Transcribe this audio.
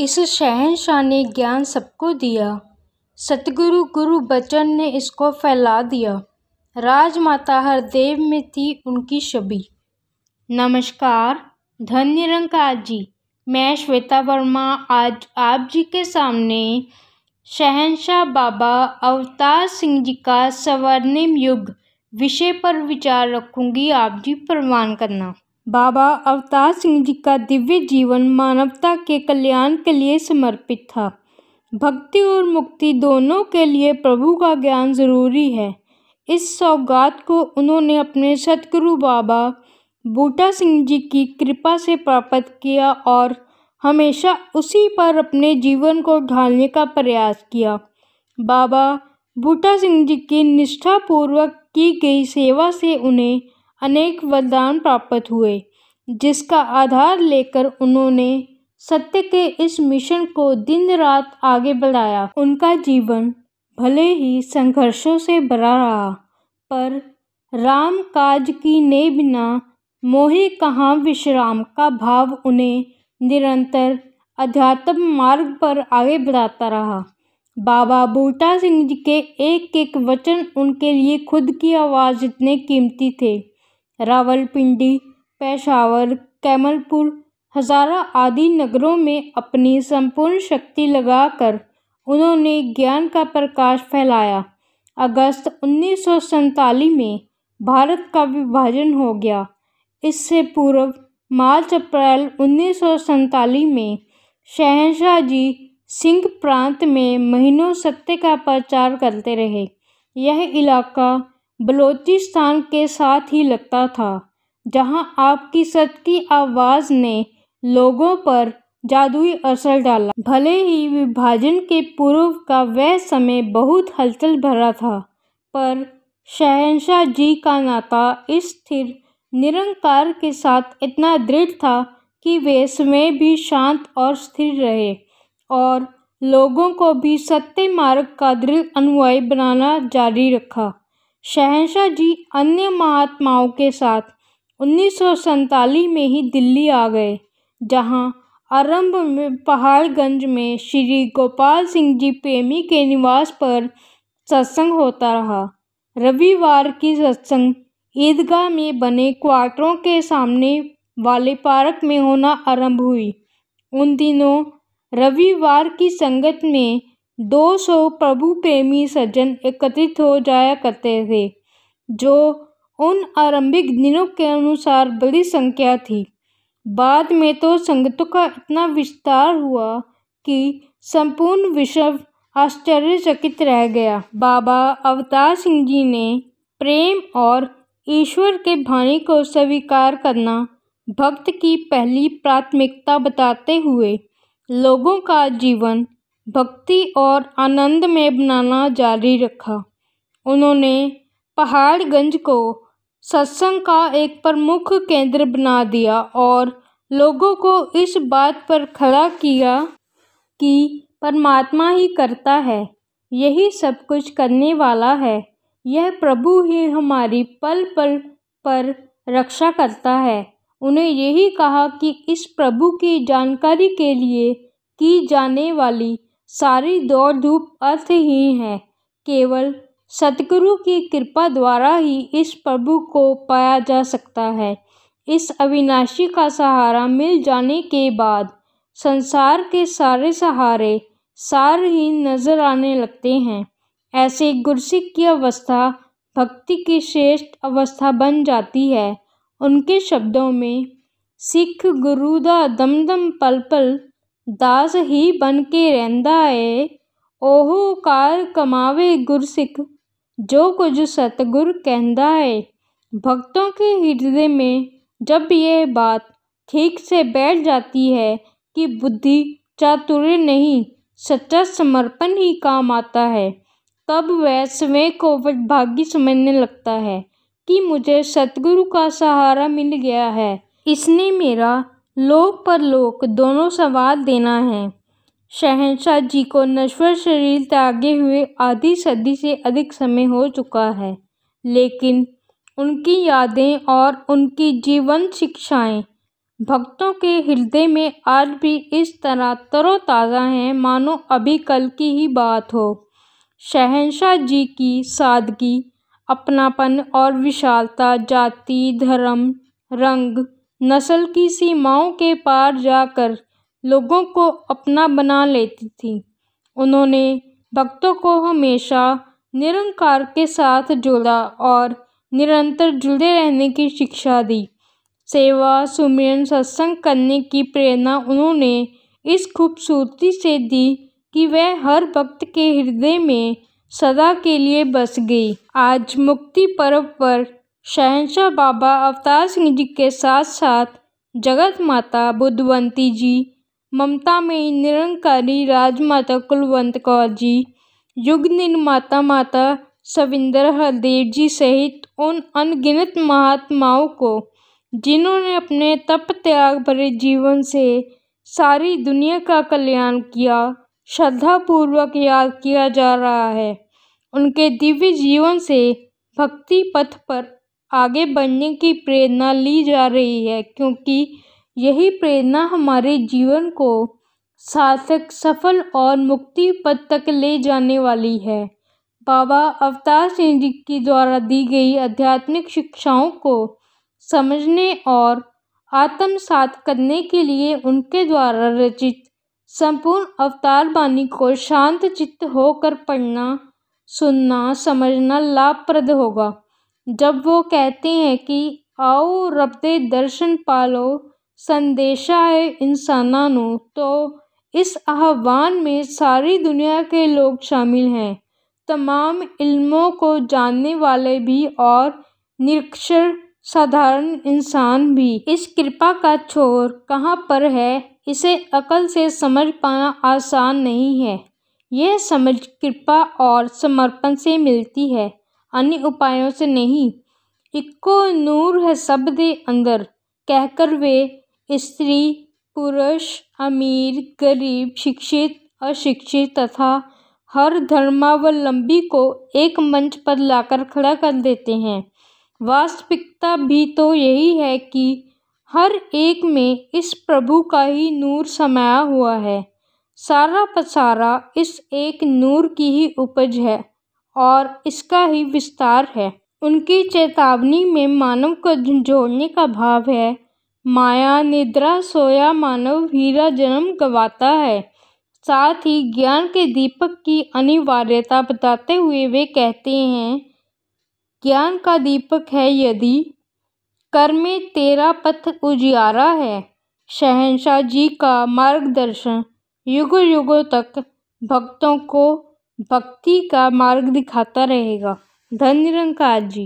इस शहंशाह ने ज्ञान सबको दिया, सतगुरु गुरु बचन ने इसको फैला दिया। राजमाता हर देव में थी उनकी छवि। नमस्कार, धन निरंकार जी। मैं श्वेता वर्मा आज आप जी के सामने शहंशाह बाबा अवतार सिंह जी का स्वर्णिम युग विषय पर विचार रखूंगी। आप जी प्रवान करना। बाबा अवतार सिंह जी का दिव्य जीवन मानवता के कल्याण के लिए समर्पित था। भक्ति और मुक्ति दोनों के लिए प्रभु का ज्ञान जरूरी है। इस सौगात को उन्होंने अपने सतगुरु बाबा बूटा सिंह जी की कृपा से प्राप्त किया और हमेशा उसी पर अपने जीवन को ढालने का प्रयास किया। बाबा बूटा सिंह जी की निष्ठापूर्वक की गई सेवा से उन्हें अनेक वरदान प्राप्त हुए, जिसका आधार लेकर उन्होंने सत्य के इस मिशन को दिन रात आगे बढ़ाया। उनका जीवन भले ही संघर्षों से भरा रहा, पर राम काज की ने बिना मोहे कहाँ विश्राम का भाव उन्हें निरंतर अध्यात्म मार्ग पर आगे बढ़ाता रहा। बाबा बूटा सिंह जी के एक एक वचन उनके लिए खुद की आवाज़ जितने कीमती थे। रावलपिंडी, पेशावर, कैमलपुर, हज़ारा आदि नगरों में अपनी संपूर्ण शक्ति लगाकर उन्होंने ज्ञान का प्रकाश फैलाया। अगस्त 1947 में भारत का विभाजन हो गया। इससे पूर्व मार्च अप्रैल 1947 में शहंशाह जी सिंध प्रांत में महीनों सत्य का प्रचार करते रहे। यह इलाका बलोचिस्तान के साथ ही लगता था, जहां आपकी सत्य की आवाज़ ने लोगों पर जादुई असर डाला। भले ही विभाजन के पूर्व का वह समय बहुत हलचल भरा था, पर शहंशाह जी का नाता इस स्थिर निरंकार के साथ इतना दृढ़ था कि वे स्वयं भी शांत और स्थिर रहे और लोगों को भी सत्य मार्ग का दृढ़ अनुयायी बनाना जारी रखा। शहंशाह जी अन्य महात्माओं के साथ 1947 में ही दिल्ली आ गए, जहां आरंभ में पहाड़गंज में श्री गोपाल सिंह जी प्रेमी के निवास पर सत्संग होता रहा। रविवार की सत्संग ईदगाह में बने क्वार्टरों के सामने वाले पार्क में होना आरंभ हुई। उन दिनों रविवार की संगत में 200 प्रभु प्रेमी सज्जन एकत्रित हो जाया करते थे, जो उन आरंभिक दिनों के अनुसार बड़ी संख्या थी। बाद में तो संगतों का इतना विस्तार हुआ कि संपूर्ण विश्व आश्चर्यचकित रह गया। बाबा अवतार सिंह जी ने प्रेम और ईश्वर के भाने को स्वीकार करना भक्त की पहली प्राथमिकता बताते हुए लोगों का जीवन भक्ति और आनंद में बनाना जारी रखा। उन्होंने पहाड़गंज को सत्संग का एक प्रमुख केंद्र बना दिया और लोगों को इस बात पर खड़ा किया कि परमात्मा ही करता है, यही सब कुछ करने वाला है, यह प्रभु ही हमारी पल पल पर रक्षा करता है। उन्हें यही कहा कि इस प्रभु की जानकारी के लिए की जाने वाली सारी दौड़ धूप अर्थहीन है। केवल सतगुरु की कृपा द्वारा ही इस प्रभु को पाया जा सकता है। इस अविनाशी का सहारा मिल जाने के बाद संसार के सारे सहारे सारहीन नजर आने लगते हैं। ऐसे गुरसिक की अवस्था भक्ति की श्रेष्ठ अवस्था बन जाती है। उनके शब्दों में, सिख गुरु दा दमदम पल पल दास ही बन के रहंदा है, ओहो कार कमावे गुरसिख जो कुछ सतगुर कहंदा है। भक्तों के हृदय में जब यह बात ठीक से बैठ जाती है कि बुद्धि चातुर्य नहीं, सच्चा समर्पण ही काम आता है, तब वह स्वयं को भाग्य समझने लगता है कि मुझे सतगुरु का सहारा मिल गया है। इसने मेरा लोक परलोक दोनों संवार देना है। शहंशाह जी को नश्वर शरीर त्यागे हुए आधी सदी से अधिक समय हो चुका है, लेकिन उनकी यादें और उनकी जीवन शिक्षाएं भक्तों के हृदय में आज भी इस तरह तरोताज़ा हैं मानो अभी कल की ही बात हो। शहंशाह जी की सादगी, अपनापन और विशालता जाति, धर्म, रंग, नस्ल की सीमाओं के पार जाकर लोगों को अपना बना लेती थी। उन्होंने भक्तों को हमेशा निरंकार के साथ जोड़ा और निरंतर जुड़े रहने की शिक्षा दी। सेवा, सुमिरन, सत्संग करने की प्रेरणा उन्होंने इस खूबसूरती से दी कि वह हर भक्त के हृदय में सदा के लिए बस गई। आज मुक्ति पर्व पर शहंशाह बाबा अवतार सिंह जी के साथ साथ जगत माता बुद्धवंती जी, ममता में निरंकारी राजमाता कुलवंत कौर जी, युग निर्माता माता सविंदर हरदेव जी सहित उन अनगिनत महात्माओं को जिन्होंने अपने तप त्याग भरे जीवन से सारी दुनिया का कल्याण किया, श्रद्धापूर्वक याद किया जा रहा है। उनके दिव्य जीवन से भक्ति पथ पर आगे बढ़ने की प्रेरणा ली जा रही है, क्योंकि यही प्रेरणा हमारे जीवन को सार्थक, सफल और मुक्ति पथ तक ले जाने वाली है। बाबा अवतार सिंह जी की द्वारा दी गई आध्यात्मिक शिक्षाओं को समझने और आत्मसात करने के लिए उनके द्वारा रचित संपूर्ण अवतार वाणी को शांत चित्त होकर पढ़ना, सुनना, समझना लाभप्रद होगा। जब वो कहते हैं कि आओ रब दे दर्शन पालो, संदेशा है इंसानां नूं, तो इस आह्वान में सारी दुनिया के लोग शामिल हैं, तमाम इल्मों को जानने वाले भी और निरक्षर साधारण इंसान भी। इस कृपा का छोर कहाँ पर है, इसे अकल से समझ पाना आसान नहीं है। यह समझ कृपा और समर्पण से मिलती है, अन्य उपायों से नहीं। इक्को नूर है सब दे अंदर कहकर वे स्त्री, पुरुष, अमीर, गरीब, शिक्षित, अशिक्षित तथा हर धर्मावलंबी को एक मंच पर लाकर खड़ा कर देते हैं। वास्तविकता भी तो यही है कि हर एक में इस प्रभु का ही नूर समाया हुआ है। सारा पसारा इस एक नूर की ही उपज है और इसका ही विस्तार है। उनकी चेतावनी में मानव को झंझोड़ने का भाव है। माया निद्रा सोया मानव हीरा जन्म गवाता है। साथ ही ज्ञान के दीपक की अनिवार्यता बताते हुए वे कहते हैं, ज्ञान का दीपक है यदि कर में तेरा पथ उजियारा है। शहंशाह जी का मार्गदर्शन युगों युगों तक भक्तों को भक्ति का मार्ग दिखाता रहेगा। धन्य निरंकार जी।